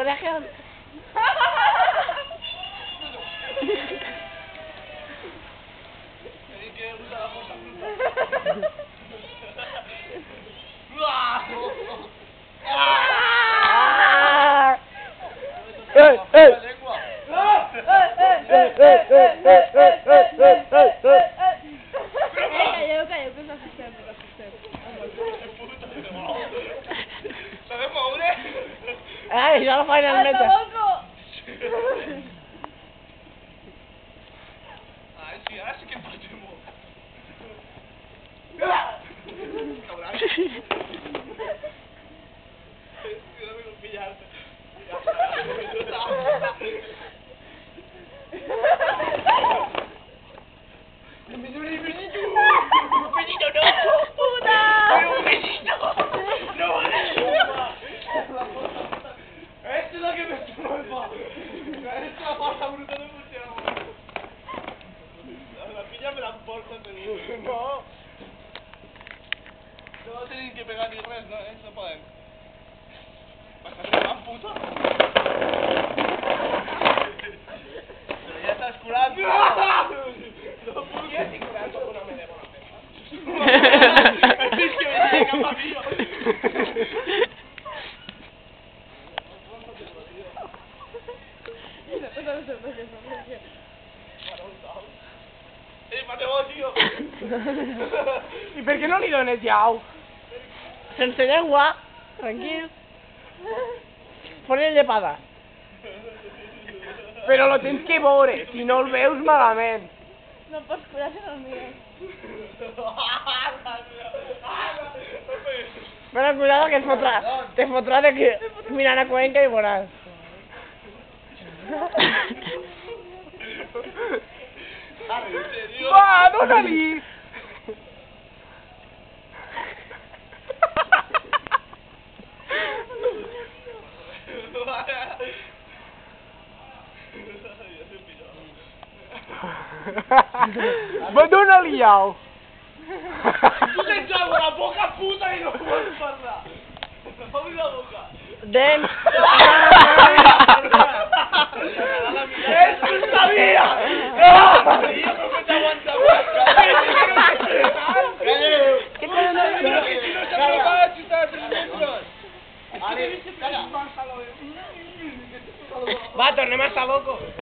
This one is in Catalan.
col·legi... Calleu, que us assustem, Sabem moure? Ai, ja la faig al metge. Ai, sí, ara sí que em faig molt. Cabrón. No me pillar-te. No. No tenim que pegar ni res, no, no podem. Vas a ser una puta. Però ja estàs curant. No puc. Ja estic curant com una mena de bona peça. És que me llega cap a mi. Mateu, tio! I per què no li dones jau? Sense llengua, tranquil. Pon-li llepada. Però lo tens que veure, si no el veus malament. No pots curar si no el mires. Bueno, cuidado que te fotrà de que mirant a Cuenca i veuràs. Va, dona-li! Va, dona-li jau! Tu tens algo a la boca, puta, i no pots parlar! Obri la boca! Dents! ¡Eso sabía! ¡No! ¡Yo creo que te aguanta más! ¿Qué te lo digo? ¡Pero que si no se prepara, si estás en metros! Va, tornem a Saboco.